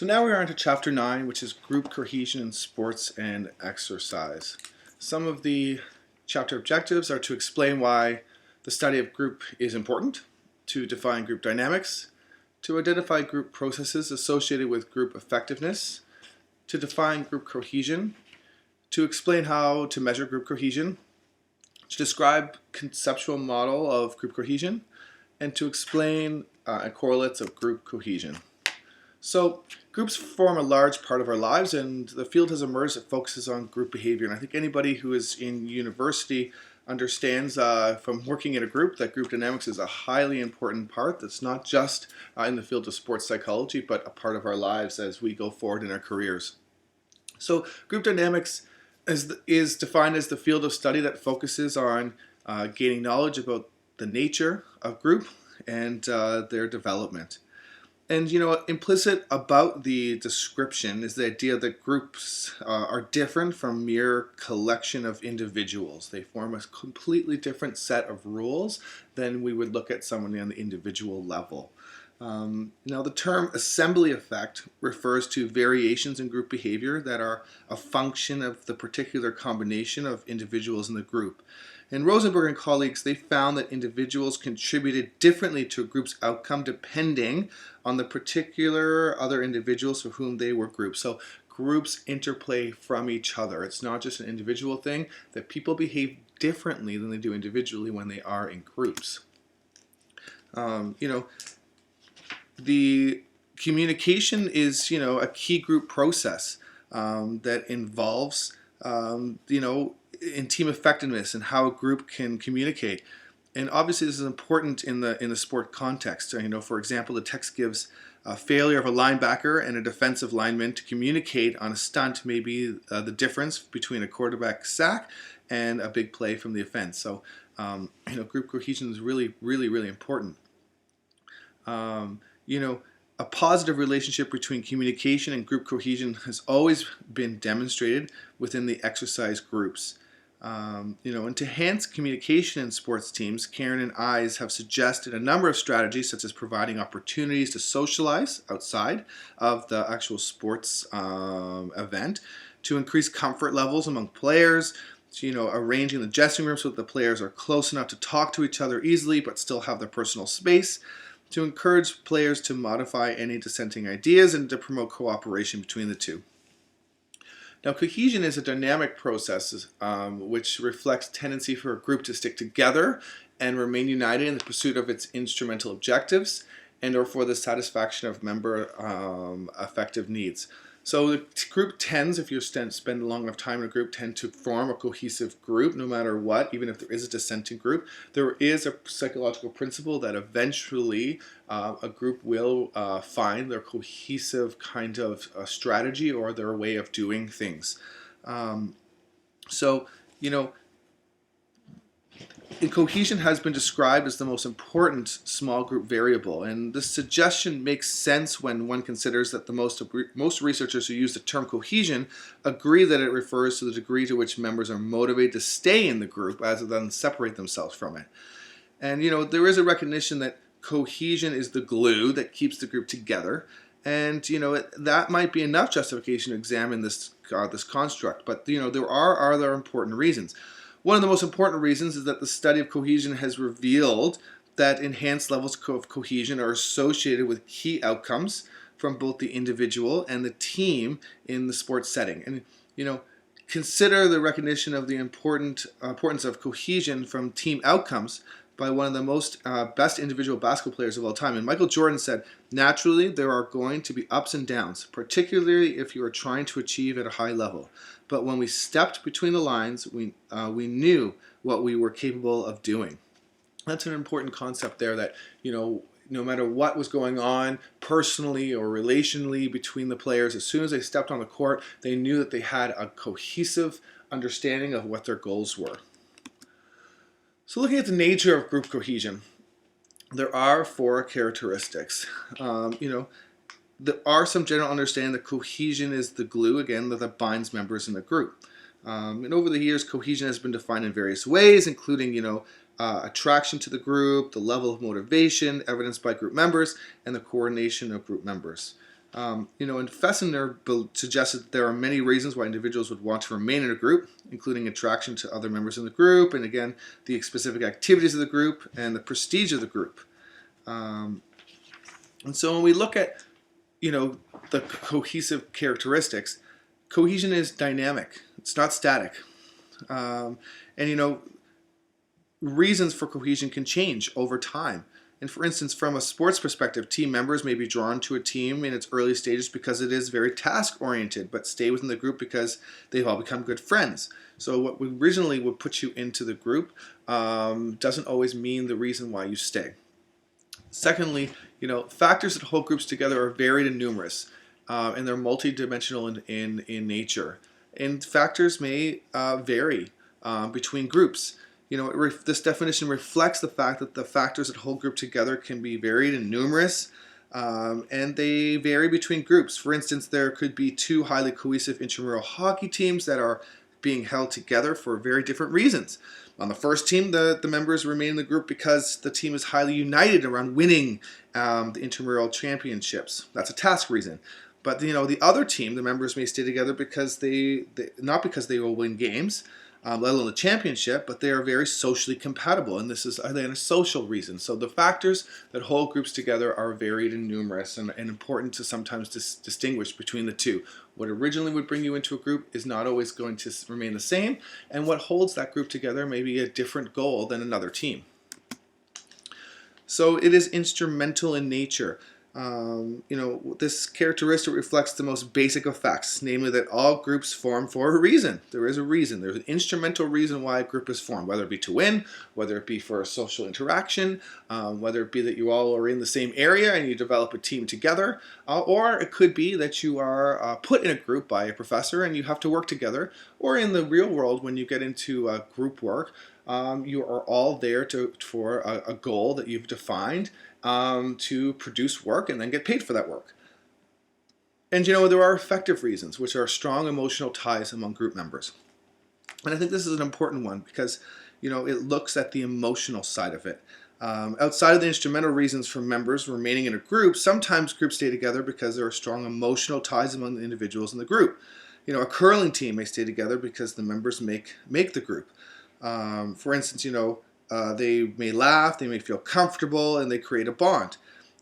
So now we are on to Chapter 9, which is Group Cohesion in Sports and Exercise. Some of the chapter objectives are to explain why the study of group is important, to define group dynamics, to identify group processes associated with group effectiveness, to define group cohesion, to explain how to measure group cohesion, to describe conceptual model of group cohesion, and to explain correlates of group cohesion. So groups form a large part of our lives, and the field has emerged that focuses on group behavior. And I think anybody who is in university understands from working in a group that group dynamics is a highly important part that's not just in the field of sports psychology, but a part of our lives as we go forward in our careers. So group dynamics is defined as the field of study that focuses on gaining knowledge about the nature of group and their development. And implicit about the description is the idea that groups are different from mere collection of individuals. They form a completely different set of rules than we would look at someone on the individual level. Now, the term assembly effect refers to variations in group behavior that are a function of the particular combination of individuals in the group. And Rosenberg and colleagues, they found that individuals contributed differently to a group's outcome depending on the particular other individuals for whom they were grouped. So groups interplay from each other. It's not just an individual thing, that people behave differently than they do individually when they are in groups. The communication is, a key group process that involves, in team effectiveness and how a group can communicate. And obviously this is important in the sport context. For example, the text gives a failure of a linebacker and a defensive lineman to communicate on a stunt may be the difference between a quarterback sack and a big play from the offense. So, group cohesion is really, really, really important. A positive relationship between communication and group cohesion has always been demonstrated within the exercise groups. And to enhance communication in sports teams, Karen and Eyes have suggested a number of strategies, such as providing opportunities to socialize outside of the actual sports event, to increase comfort levels among players, arranging the dressing room so that the players are close enough to talk to each other easily but still have their personal space, to encourage players to modify any dissenting ideas, and to promote cooperation between the two. Now, cohesion is a dynamic process which reflects tendency for a group to stick together and remain united in the pursuit of its instrumental objectives and or for the satisfaction of member affective needs. So the group tends, if you spend a long enough time in a group, tend to form a cohesive group no matter what, even if there is a dissenting group. There is a psychological principle that eventually a group will find their cohesive kind of strategy or their way of doing things. Cohesion has been described as the most important small group variable, and this suggestion makes sense when one considers that most researchers who use the term cohesion agree that it refers to the degree to which members are motivated to stay in the group rather than separate themselves from it. And there is a recognition that cohesion is the glue that keeps the group together, and that might be enough justification to examine this construct, but there are other important reasons. One of the most important reasons is that the study of cohesion has revealed that enhanced levels of cohesion are associated with key outcomes from both the individual and the team in the sports setting. And consider the recognition of the importance of cohesion from team outcomes by one of the most best individual basketball players of all time. And Michael Jordan said, "Naturally, there are going to be ups and downs, particularly if you are trying to achieve at a high level. But when we stepped between the lines, we knew what we were capable of doing." That's an important concept there, that no matter what was going on personally or relationally between the players, as soon as they stepped on the court, they knew that they had a cohesive understanding of what their goals were. So looking at the nature of group cohesion, there are 4 characteristics. There are some general understanding that cohesion is the glue, again, that binds members in the group. And over the years, cohesion has been defined in various ways, including, attraction to the group, the level of motivation evidenced by group members, and the coordination of group members. And Fessender suggested that there are many reasons why individuals would want to remain in a group, including attraction to other members in the group, and again, the specific activities of the group and the prestige of the group. And so when we look at, the cohesive characteristics, cohesion is dynamic. It's not static. And reasons for cohesion can change over time. And for instance, from a sports perspective, team members may be drawn to a team in its early stages because it is very task-oriented, but stay within the group because they've all become good friends. So what originally would put you into the group doesn't always mean the reason why you stay. Secondly, factors that hold groups together are varied and numerous, and they're multidimensional in nature. And factors may vary between groups. This definition reflects the fact that the factors that hold group together can be varied and numerous, and they vary between groups. For instance, there could be two highly cohesive intramural hockey teams that are being held together for very different reasons. On the first team, the members remain in the group because the team is highly united around winning the intramural championships. That's a task reason. But the other team, the members may stay together because they not because they will win games, let alone the championship, but they are very socially compatible, and this is again a social reason. So the factors that hold groups together are varied and numerous, and important to sometimes distinguish between the two. What originally would bring you into a group is not always going to remain the same, and what holds that group together may be a different goal than another team. So it is instrumental in nature. This characteristic reflects the most basic of facts, namely that all groups form for a reason. There is a reason. There's an instrumental reason why a group is formed, whether it be to win, whether it be for a social interaction, whether it be that you all are in the same area and you develop a team together, or it could be that you are put in a group by a professor and you have to work together, or in the real world when you get into group work, you are all there for a goal that you've defined, to produce work and then get paid for that work. And there are effective reasons, which are strong emotional ties among group members. And I think this is an important one because it looks at the emotional side of it. Outside of the instrumental reasons for members remaining in a group, sometimes groups stay together because there are strong emotional ties among the individuals in the group. A curling team may stay together because the members make the group. For instance, they may laugh, they may feel comfortable, and they create a bond.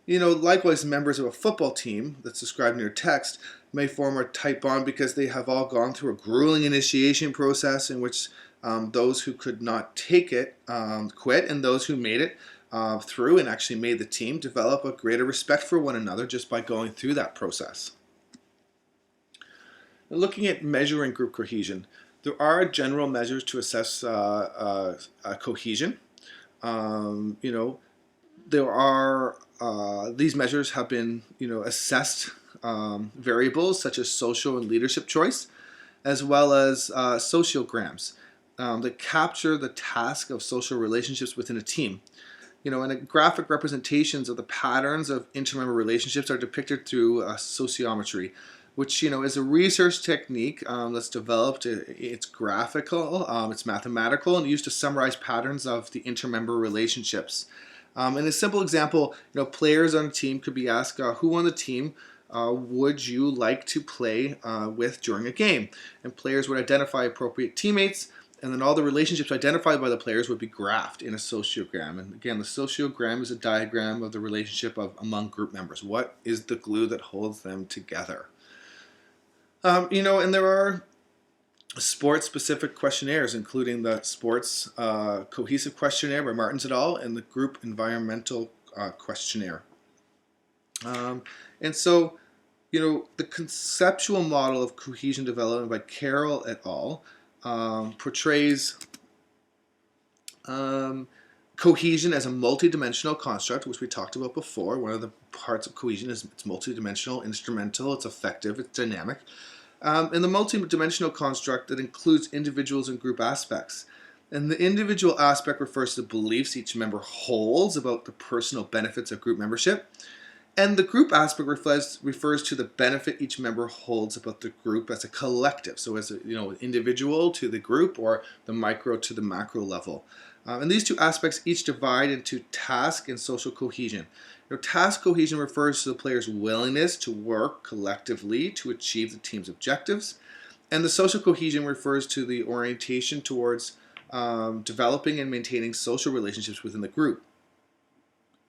Likewise, members of a football team that's described in your text may form a tight bond because they have all gone through a grueling initiation process in which those who could not take it quit, and those who made it through and actually made the team develop a greater respect for one another just by going through that process. Now, looking at measuring group cohesion, there are general measures to assess cohesion. There are these measures have been assessed variables such as social and leadership choice, as well as sociograms that capture the task of social relationships within a team. And graphic representations of the patterns of intermember relationships are depicted through sociometry, which is a research technique that's developed. It's graphical, it's mathematical, and used to summarize patterns of the intermember relationships. In a simple example, players on a team could be asked, who on the team would you like to play with during a game? And players would identify appropriate teammates, and then all the relationships identified by the players would be graphed in a sociogram. And again, the sociogram is a diagram of the relationship among group members. What is the glue that holds them together? And there are sports-specific questionnaires, including the Sports Cohesive Questionnaire by Martins et al. And the Group Environmental Questionnaire. And so, the conceptual model of cohesion development by Carroll et al. Portrays cohesion as a multidimensional construct, which we talked about before. One of the parts of cohesion is it's multidimensional, instrumental, it's effective, it's dynamic. And the multidimensional construct that includes individuals and group aspects. And the individual aspect refers to the beliefs each member holds about the personal benefits of group membership. And the group aspect refers to the benefit each member holds about the group as a collective. So as individual to the group, or the micro to the macro level. And these two aspects each divide into task and social cohesion. Task cohesion refers to the player's willingness to work collectively to achieve the team's objectives. And the social cohesion refers to the orientation towards developing and maintaining social relationships within the group.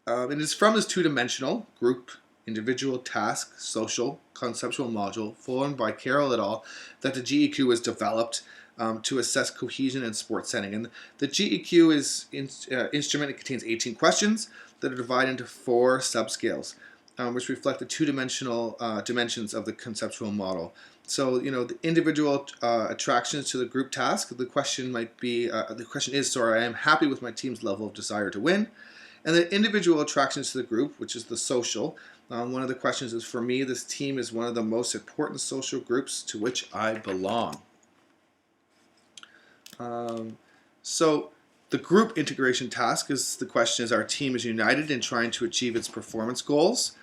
It is from this two-dimensional group, individual, task, social, conceptual module formed by Carroll et al. That the GEQ was developed to assess cohesion in sports setting. And the GEQ is instrument. It contains 18 questions that are divided into 4 subscales, which reflect the two-dimensional dimensions of the conceptual model. So, the individual attractions to the group task. The question might be, the question is, I am happy with my team's level of desire to win. And the individual attractions to the group, which is the social. One of the questions is, for me, this team is one of the most important social groups to which I belong. So the group integration task is the question is, our team is united in trying to achieve its performance goals.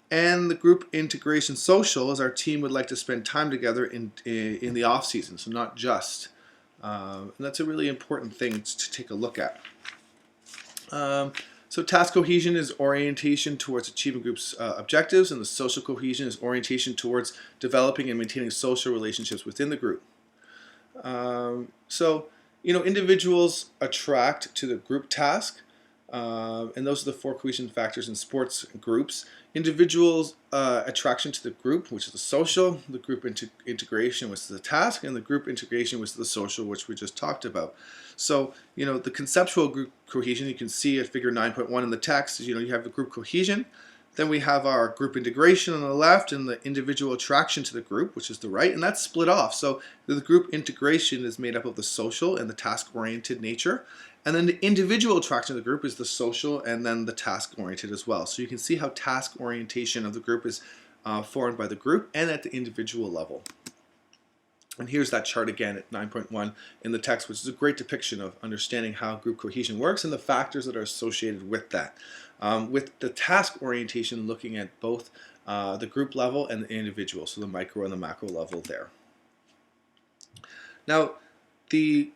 And the group integration social is, our team would like to spend time together in the off season, so not just. And that's a really important thing to take a look at. So task cohesion is orientation towards achieving groups' objectives, and the social cohesion is orientation towards developing and maintaining social relationships within the group. Individuals attract to the group task, and those are the 4 cohesion factors in sports groups. Individuals' attraction to the group, which is the social, the group integration, which is the task, and the group integration, which is the social, which we just talked about. So, the conceptual group cohesion, you can see at figure 9.1 in the text, you have the group cohesion. Then we have our group integration on the left and the individual attraction to the group, which is the right, and that's split off. So the group integration is made up of the social and the task-oriented nature. And then the individual attraction to the group is the social and then the task-oriented as well. So you can see how task orientation of the group is formed by the group and at the individual level. And here's that chart again at 9.1 in the text, which is a great depiction of understanding how group cohesion works and the factors that are associated with that. With the task orientation looking at both the group level and the individual, so the micro and the macro level there. Now, the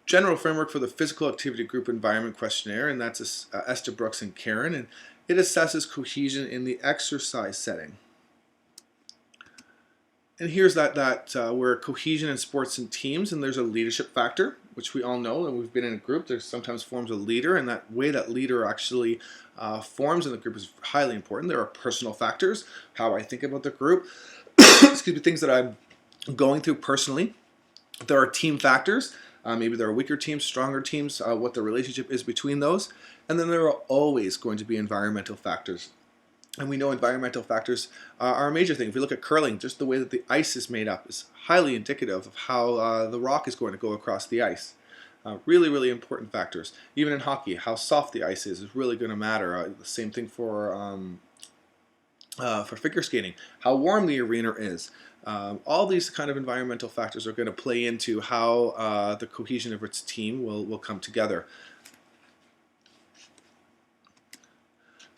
general framework for the physical activity group environment questionnaire, and that's Estabrook and Karen, and it assesses cohesion in the exercise setting. And here's that where cohesion in sports and teams, and there's a leadership factor, which we all know, and we've been in a group, there sometimes forms a leader, and that way that leader actually forms in the group is highly important. There are personal factors, how I think about the group, excuse me, things that I'm going through personally. There are team factors, maybe there are weaker teams, stronger teams, what the relationship is between those. And then there are always going to be environmental factors. And we know environmental factors are a major thing. If we look at curling, just the way that the ice is made up is highly indicative of how the rock is going to go across the ice. Really, really important factors. Even in hockey, how soft the ice is really going to matter. The same thing for figure skating, how warm the arena is. All these kind of environmental factors are going to play into how the cohesion of its team will come together.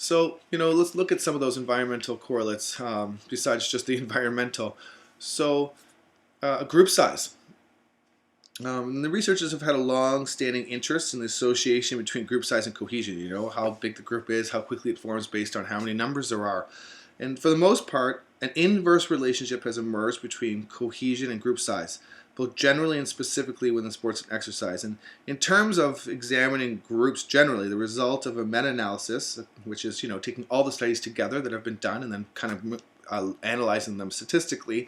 So, let's look at some of those environmental correlates besides just the environmental. So, group size. The researchers have had a long-standing interest in the association between group size and cohesion. How big the group is, how quickly it forms based on how many numbers there are. And for the most part, an inverse relationship has emerged between cohesion and group size, both generally and specifically within sports and exercise. And in terms of examining groups generally, the result of a meta-analysis, which is taking all the studies together that have been done and then kind of analyzing them statistically,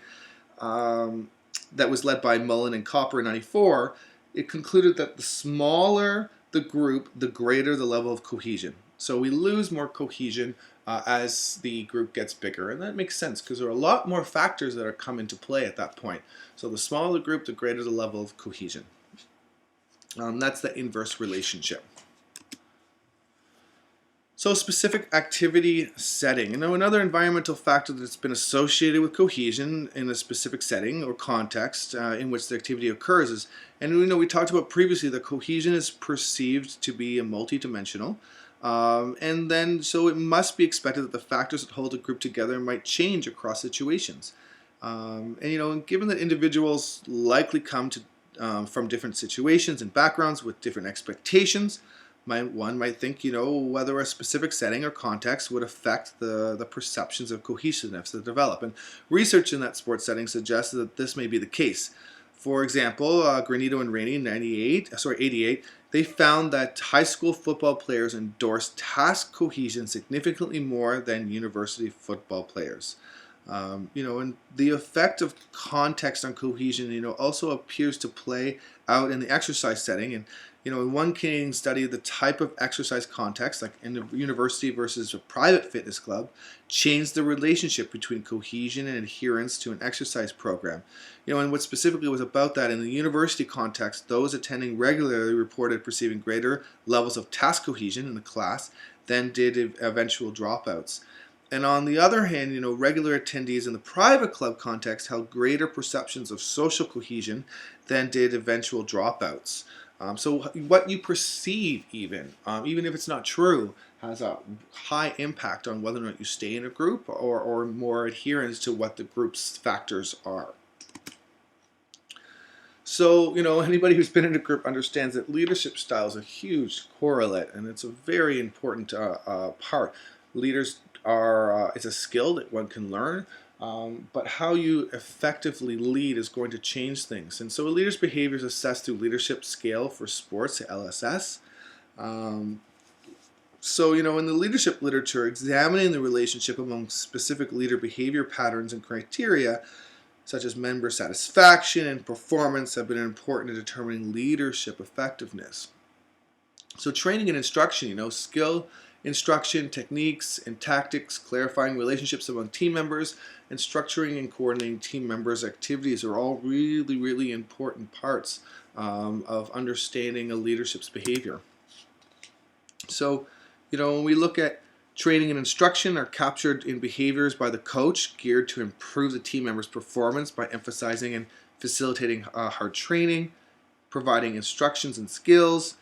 that was led by Mullen and Copper in '94, it concluded that the smaller the group, the greater the level of cohesion. So we lose more cohesion as the group gets bigger, and that makes sense because there are a lot more factors that are come into play at that point. So the smaller the group, the greater the level of cohesion. That's the inverse relationship. So specific activity setting. Another environmental factor that's been associated with cohesion in a specific setting or context in which the activity occurs is, and we talked about previously that cohesion is perceived to be a multidimensional. And then, so it must be expected that the factors that hold a group together might change across situations. And given that individuals likely come to from different situations and backgrounds with different expectations, One might think, whether a specific setting or context would affect the perceptions of cohesiveness that develop. And research in that sports setting suggests that this may be the case. For example, Granito and Rainey in 88, they found that high school football players endorsed task cohesion significantly more than university football players. And the effect of context on cohesion, also appears to play out in the exercise setting. And, in one Canadian study, the type of exercise context, like in the university versus a private fitness club, changed the relationship between cohesion and adherence to an exercise program. And what specifically was about that in the university context, those attending regularly reported perceiving greater levels of task cohesion in the class than did eventual dropouts. And on the other hand, regular attendees in the private club context held greater perceptions of social cohesion than did eventual dropouts. So what you perceive even if it's not true, has a high impact on whether or not you stay in a group or more adherence to what the group's factors are. So, anybody who's been in a group understands that leadership style is a huge correlate, and it's a very important part. Leaders it's a skill that one can learn, but how you effectively lead is going to change things. And so a leader's behavior is assessed through leadership scale for sports, the LSS. So, in the leadership literature, examining the relationship among specific leader behavior patterns and criteria, such as member satisfaction and performance, have been important in determining leadership effectiveness. So training and instruction, skill, instruction, techniques, and tactics, clarifying relationships among team members, and structuring and coordinating team members' activities are all really, really important parts of understanding a leadership's behavior. So, when we look at training and instruction are captured in behaviors by the coach geared to improve the team member's performance by emphasizing and facilitating hard training, providing instructions and skills.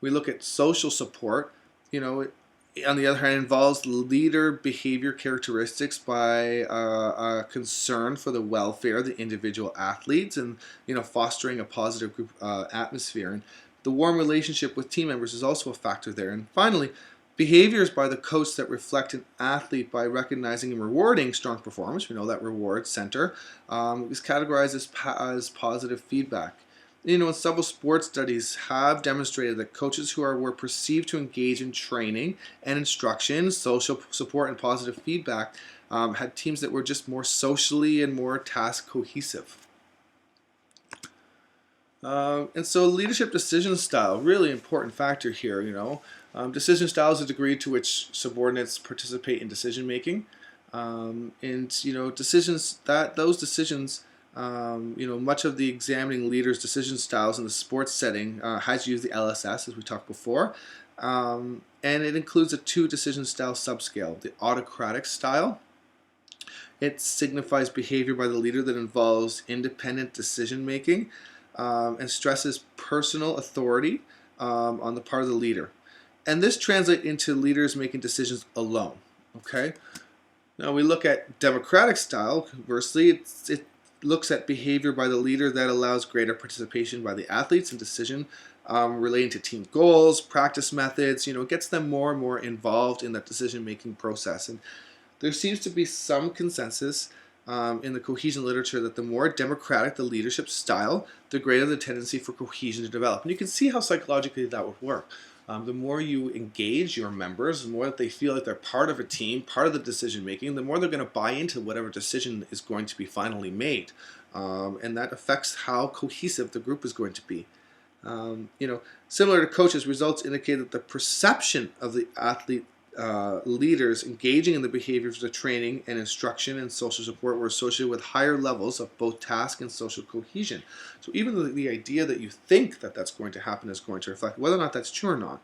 We look at social support, on the other hand, involves leader behavior characteristics by a concern for the welfare of the individual athletes and, fostering a positive group atmosphere. And the warm relationship with team members is also a factor there. And finally, behaviors by the coach that reflect an athlete by recognizing and rewarding strong performance, we know that reward center, is categorized as positive feedback. Several sports studies have demonstrated that coaches who were perceived to engage in training and instruction, social support, and positive feedback had teams that were just more socially and more task cohesive. And so leadership decision style, really important factor here, decision style is a degree to which subordinates participate in decision making. Those decisions, much of the examining leaders' decision styles in the sports setting has used the LSS, as we talked before. And it includes a 2 decision style subscale, the autocratic style. It signifies behavior by the leader that involves independent decision making and stresses personal authority on the part of the leader. And this translates into leaders making decisions alone. Okay. Now we look at democratic style. Conversely, it looks at behavior by the leader that allows greater participation by the athletes in decision relating to team goals, practice methods. It gets them more and more involved in that decision-making process. And there seems to be some consensus in the cohesion literature that the more democratic the leadership style, the greater the tendency for cohesion to develop. And you can see how psychologically that would work. The more you engage your members, the more that they feel like they're part of a team, part of the decision making, the more they're going to buy into whatever decision is going to be finally made. And that affects how cohesive the group is going to be. Similar to coaches, results indicate that the perception of the athlete leaders engaging in the behaviors of training and instruction and social support were associated with higher levels of both task and social cohesion. So even the idea that you think that that's going to happen is going to reflect whether or not that's true or not.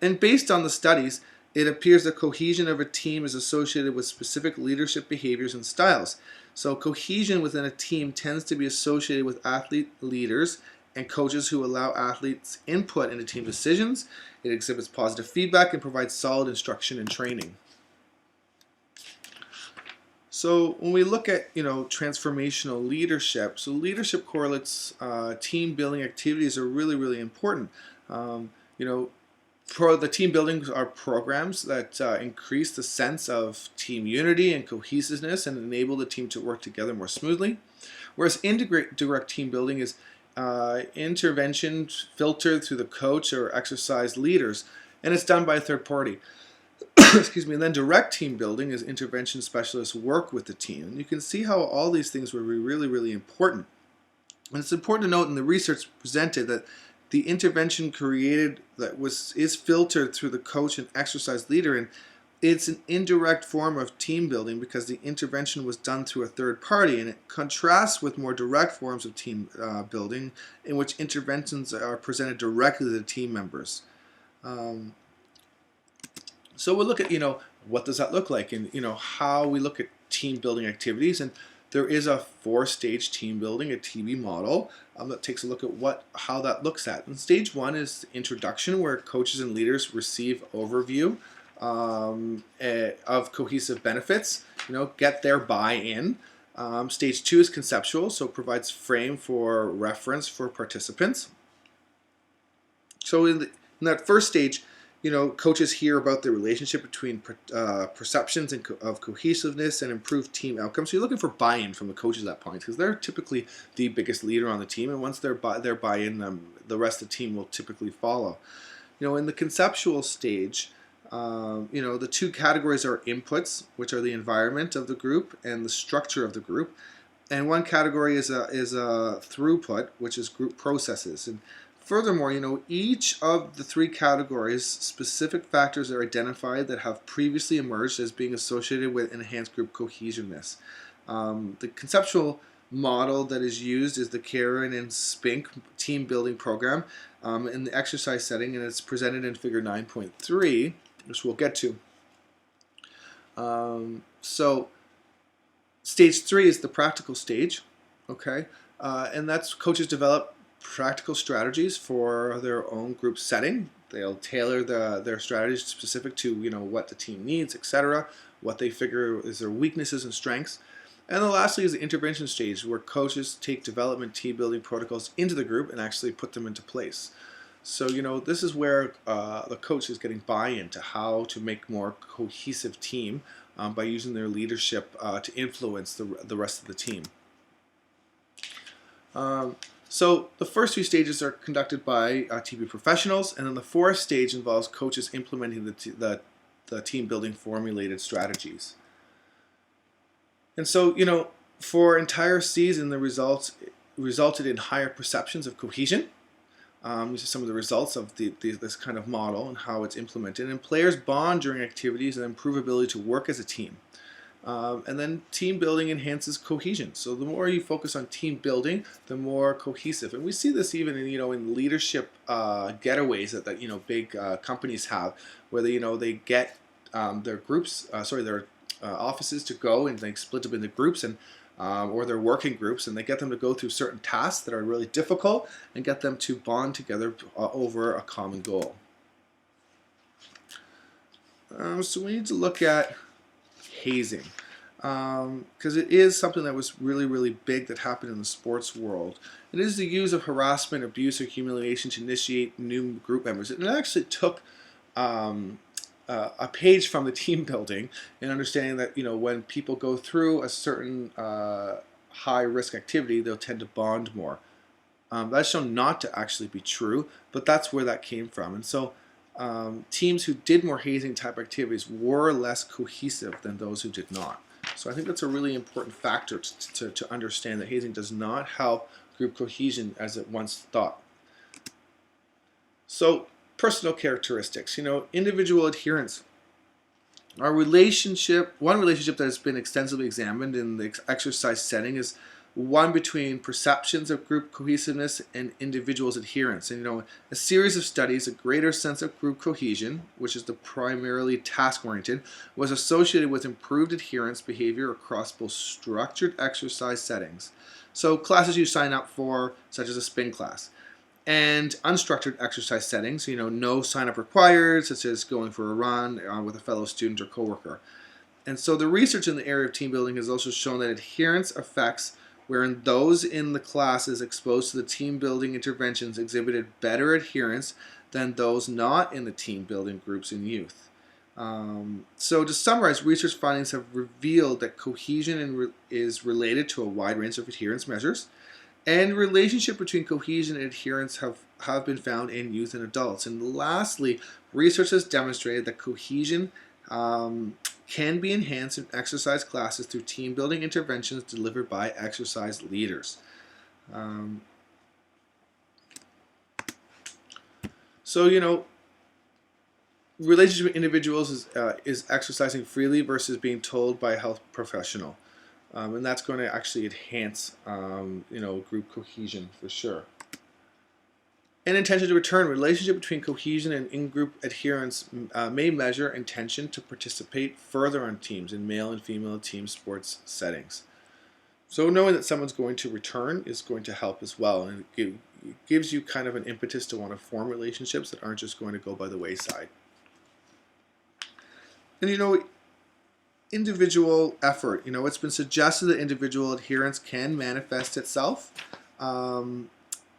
And based on the studies, it appears that cohesion of a team is associated with specific leadership behaviors and styles. So cohesion within a team tends to be associated with athlete leaders and coaches who allow athletes input into team decisions. It exhibits positive feedback and provides solid instruction and training. So when we look at transformational leadership, so leadership correlates team building activities are really, really important. The team building are programs that increase the sense of team unity and cohesiveness and enable the team to work together more smoothly. Whereas indirect team building is intervention filtered through the coach or exercise leaders, and it's done by a third party. Excuse me. And then direct team building is intervention specialists work with the team. And you can see how all these things were really, really important. And it's important to note in the research presented that the intervention created is filtered through the coach and exercise leader, and it's an indirect form of team building because the intervention was done through a third party, and it contrasts with more direct forms of team building in which interventions are presented directly to the team members. So we'll look at, what does that look like, and, how we look at team building activities. And there is a 4-stage team building, a TB model, that takes a look at how that looks at. And stage 1 is introduction, where coaches and leaders receive overview of cohesive benefits, get their buy-in. Stage 2 is conceptual, so it provides frame for reference for participants. So in that first stage, coaches hear about the relationship between perceptions of cohesiveness and improved team outcomes. So you're looking for buy-in from the coaches at that point, because they're typically the biggest leader on the team, and once their buy-in, the rest of the team will typically follow. In the conceptual stage, the two categories are inputs, which are the environment of the group and the structure of the group, and one category is a throughput, which is group processes. And furthermore, each of the 3 categories, specific factors are identified that have previously emerged as being associated with enhanced group cohesiveness. The conceptual model that is used is the Karen and Spink team building program in the exercise setting, and it's presented in figure 9.3, which we'll get to. So stage 3 is the practical stage, okay? And that's coaches develop practical strategies for their own group setting. They'll tailor their strategies specific to what the team needs, etc., what they figure is their weaknesses and strengths. And then lastly is the intervention stage, where coaches take development team building protocols into the group and actually put them into place. So this is where the coach is getting buy-in to how to make more cohesive team by using their leadership to influence the rest of the team. So the first 2 stages are conducted by TB professionals, and then the 4th stage involves coaches implementing the team building formulated strategies. And so, for entire season, the results resulted in higher perceptions of cohesion. These are some of the results of this kind of model and how it's implemented. And players bond during activities and improve ability to work as a team. And then team building enhances cohesion. So the more you focus on team building, the more cohesive. And we see this even in in leadership getaways that big companies have, where they get their groups, their offices to go, and they split up into groups and or their working groups, and they get them to go through certain tasks that are really difficult and get them to bond together over a common goal. So we need to look at hazing, because it is something that was really, really big that happened in the sports world. It is the use of harassment, abuse, or humiliation to initiate new group members. And it actually took a page from the team building and understanding that when people go through a certain high risk activity, they'll tend to bond more. That's shown not to actually be true, but that's where that came from. And so teams who did more hazing type activities were less cohesive than those who did not. So I think that's a really important factor to understand, that hazing does not help group cohesion as it once thought. So personal characteristics, individual adherence. One relationship that has been extensively examined in the exercise setting is one between perceptions of group cohesiveness and individuals' adherence. And a series of studies, a greater sense of group cohesion, which is the primarily task-oriented, was associated with improved adherence behavior across both structured exercise settings. So classes you sign up for, such as a spin class, and unstructured exercise settings, no sign-up required, such as going for a run with a fellow student or coworker. And so the research in the area of team building has also shown that adherence affects wherein those in the classes exposed to the team building interventions exhibited better adherence than those not in the team building groups in youth. So to summarize, research findings have revealed that cohesion is related to a wide range of adherence measures, and relationship between cohesion and adherence have been found in youth and adults. And lastly, research has demonstrated that cohesion can be enhanced in exercise classes through team building interventions delivered by exercise leaders. So, relationship with individuals is exercising freely versus being told by a health professional. And that's going to actually enhance, group cohesion for sure. And intention to return. Relationship between cohesion and in-group adherence may measure intention to participate further on teams in male and female team sports settings. So knowing that someone's going to return is going to help as well. And it gives you kind of an impetus to want to form relationships that aren't just going to go by the wayside. And individual effort. It's been suggested that individual adherence can manifest itself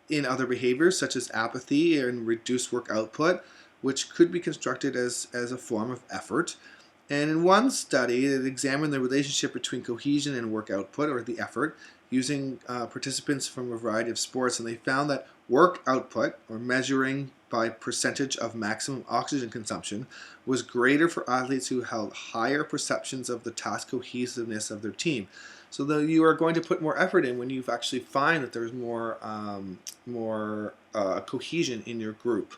in other behaviors such as apathy and reduced work output, which could be constructed as a form of effort. And in one study, it examined the relationship between cohesion and work output, or the effort, using participants from a variety of sports, and they found that work output, or measuring by percentage of maximum oxygen consumption, was greater for athletes who held higher perceptions of the task cohesiveness of their team. So that you are going to put more effort in when you actually find that there's more cohesion in your group.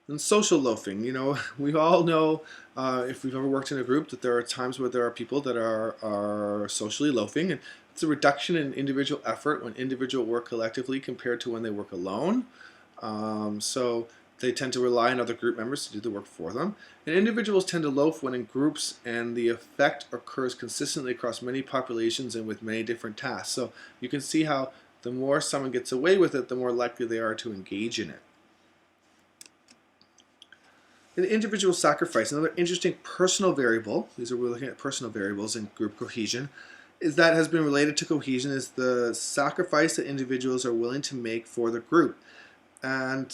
And social loafing, we all know if we've ever worked in a group that there are times where there are people that are socially loafing, and it's a reduction in individual effort when individuals work collectively compared to when they work alone. So they tend to rely on other group members to do the work for them. And individuals tend to loaf when in groups, and the effect occurs consistently across many populations and with many different tasks. So you can see how the more someone gets away with it, the more likely they are to engage in it. An individual sacrifice, another interesting personal variable, we're looking at personal variables in group cohesion, is that has been related to cohesion is the sacrifice that individuals are willing to make for the group. And,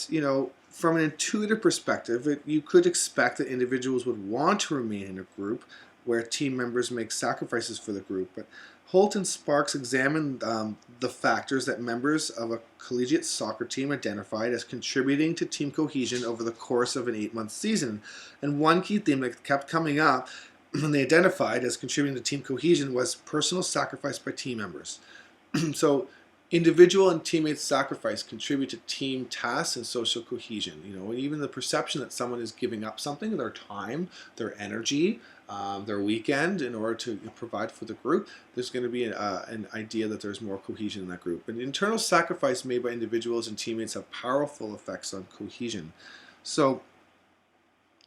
from an intuitive perspective, you could expect that individuals would want to remain in a group where team members make sacrifices for the group. But Holt and Sparks examined the factors that members of a collegiate soccer team identified as contributing to team cohesion over the course of an 8-month season. And one key theme that kept coming up when they identified as contributing to team cohesion was personal sacrifice by team members. So individual and teammates' sacrifice contribute to team tasks and social cohesion. And even the perception that someone is giving up something, their time, their energy, their weekend, in order to provide for the group, there's going to be an idea that there's more cohesion in that group. And internal sacrifice made by individuals and teammates have powerful effects on cohesion. So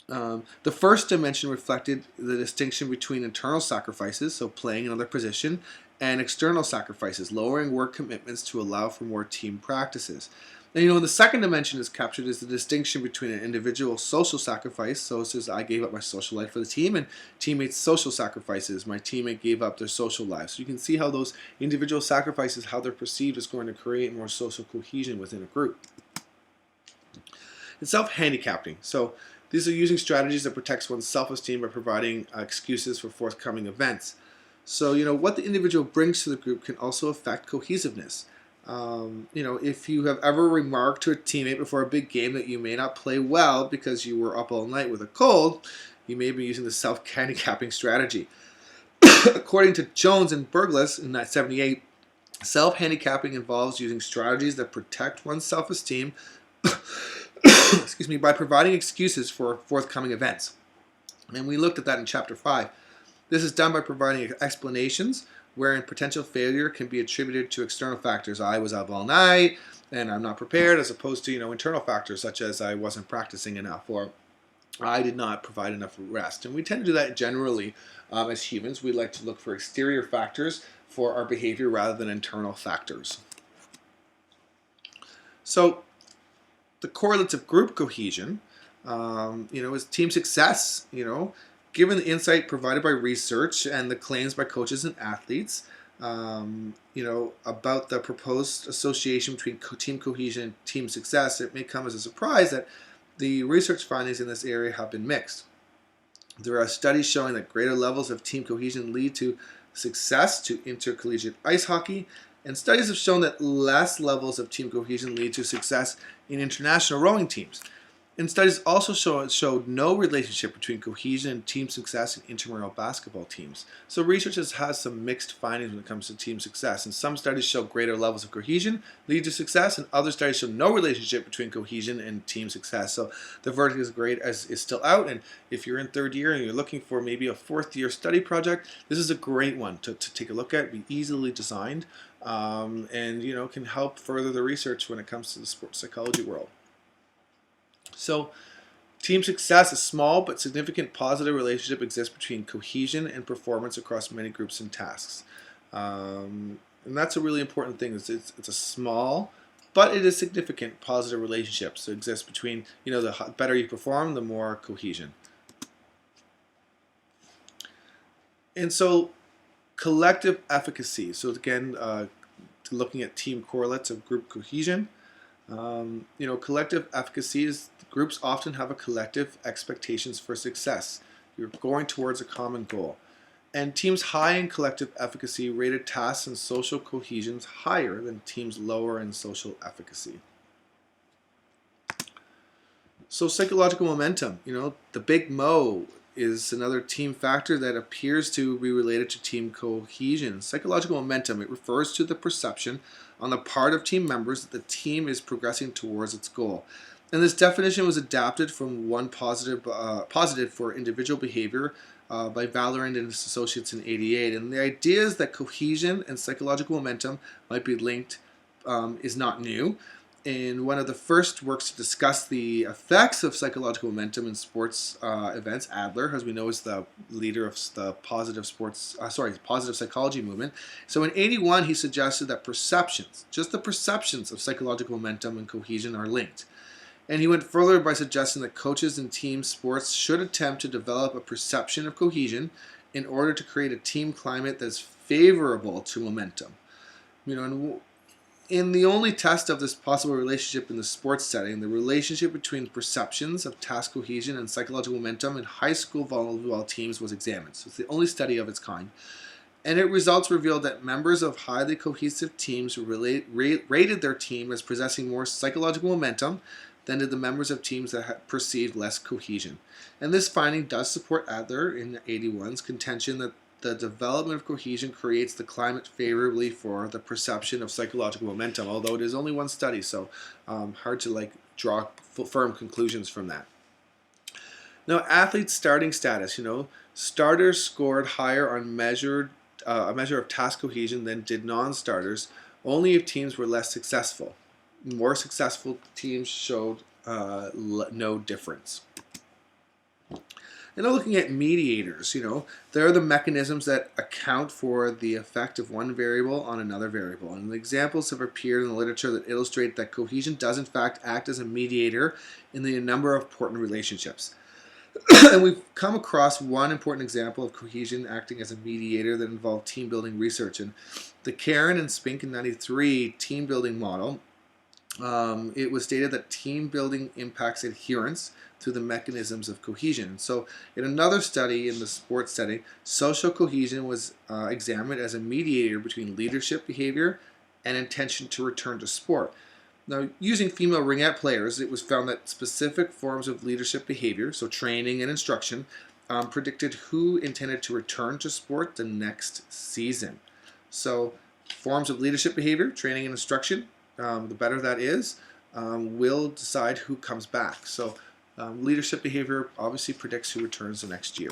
the first dimension reflected the distinction between internal sacrifices, so playing another position, and external sacrifices, lowering work commitments to allow for more team practices. And the second dimension is captured as the distinction between an individual social sacrifice, so it says I gave up my social life for the team, and teammates' social sacrifices, my teammate gave up their social life. So you can see how those individual sacrifices, how they're perceived, is going to create more social cohesion within a group. And self-handicapping. So these are using strategies that protects one's self-esteem by providing excuses for forthcoming events. So, what the individual brings to the group can also affect cohesiveness. If you have ever remarked to a teammate before a big game that you may not play well because you were up all night with a cold, you may be using the self-handicapping strategy. According to Jones and Burgess in 1978, self-handicapping involves using strategies that protect one's self-esteem by providing excuses for forthcoming events. And we looked at that in Chapter 5. This is done by providing explanations wherein potential failure can be attributed to external factors. I was up all night and I'm not prepared, as opposed to internal factors such as I wasn't practicing enough or I did not provide enough rest. And we tend to do that generally as humans. We like to look for exterior factors for our behavior rather than internal factors. So the correlates of group cohesion, is team success. Given the insight provided by research and the claims by coaches and athletes, about the proposed association between team cohesion and team success, it may come as a surprise that the research findings in this area have been mixed. There are studies showing that greater levels of team cohesion lead to success to intercollegiate ice hockey, and studies have shown that less levels of team cohesion lead to success in international rowing teams. And studies also showed no relationship between cohesion and team success in intramural basketball teams. So research has some mixed findings when it comes to team success. And some studies show greater levels of cohesion lead to success, and other studies show no relationship between cohesion and team success. So the verdict is still out. And if you're in third year and you're looking for maybe a fourth year study project, this is a great one to take a look at. Be easily designed, and can help further the research when it comes to the sports psychology world. So, team success, a small but significant positive relationship exists between cohesion and performance across many groups and tasks. And that's a really important thing. It's a small, but it is significant positive relationships that exist between, the better you perform, the more cohesion. And so, collective efficacy. So again, looking at team correlates of group cohesion. Collective efficacy is groups often have a collective expectations for success. You're going towards a common goal. And teams high in collective efficacy rated tasks and social cohesions higher than teams lower in social efficacy. So psychological momentum, the big Mo is another team factor that appears to be related to team cohesion. Psychological momentum, it refers to the perception on the part of team members that the team is progressing towards its goal. And this definition was adapted from one positive for individual behavior by Valorand and his associates in '88. And the idea is that cohesion and psychological momentum might be linked is not new. In one of the first works to discuss the effects of psychological momentum in sports events, Adler, as we know, is the leader of the positive psychology movement. So in '81, he suggested that just the perceptions of psychological momentum and cohesion are linked. And he went further by suggesting that coaches in team sports should attempt to develop a perception of cohesion in order to create a team climate that's favorable to momentum. In the only test of this possible relationship in the sports setting, the relationship between perceptions of task cohesion and psychological momentum in high school volleyball teams was examined. So it's the only study of its kind. And results revealed that members of highly cohesive teams rated their team as possessing more psychological momentum than did the members of teams that had perceived less cohesion. And this finding does support Adler in '81's contention that the development of cohesion creates the climate favorably for the perception of psychological momentum, although it is only one study, so hard to draw firm conclusions from that. Now, athletes' starting status, starters scored higher on a measure of task cohesion than did non-starters, only if teams were less successful. More successful teams showed no difference. And now looking at mediators, they're the mechanisms that account for the effect of one variable on another variable. And the examples have appeared in the literature that illustrate that cohesion does in fact act as a mediator in a number of important relationships. And we've come across one important example of cohesion acting as a mediator that involved team building research. And the Karen and Spink in '93 team building model, it was stated that team building impacts adherence through the mechanisms of cohesion. So in another study in the sports setting, social cohesion was examined as a mediator between leadership behavior and intention to return to sport. Now, using female ringette players, it was found that specific forms of leadership behavior, so training and instruction, predicted who intended to return to sport the next season. So forms of leadership behavior, training and instruction, the better that is, will decide who comes back. So leadership behavior obviously predicts who returns the next year.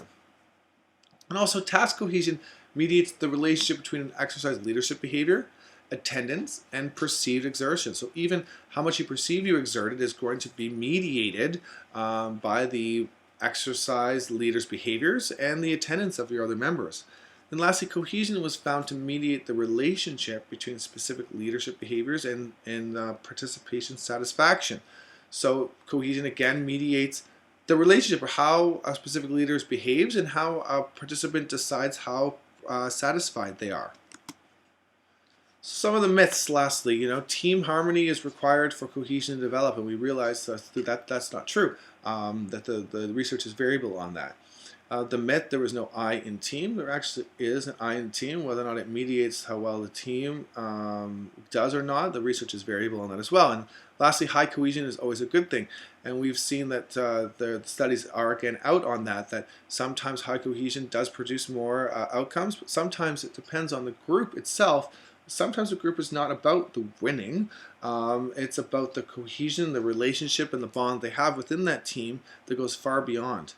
And also task cohesion mediates the relationship between an exercise leadership behavior, attendance, and perceived exertion. So even how much you perceive you exerted is going to be mediated by the exercise leader's behaviors and the attendance of your other members. And lastly, cohesion was found to mediate the relationship between specific leadership behaviors and participation satisfaction. So cohesion again mediates the relationship of how a specific leader behaves and how a participant decides how satisfied they are. Some of the myths, lastly, team harmony is required for cohesion to develop, and we realize that's not true, that the research is variable on that. The myth, there was no I in team. There actually is an I in team. Whether or not it mediates how well the team does or not, the research is variable on that as well. And lastly, high cohesion is always a good thing. And we've seen that the studies are again out on that sometimes high cohesion does produce more outcomes, but sometimes it depends on the group itself. Sometimes the group is not about the winning. It's about the cohesion, the relationship, and the bond they have within that team that goes far beyond.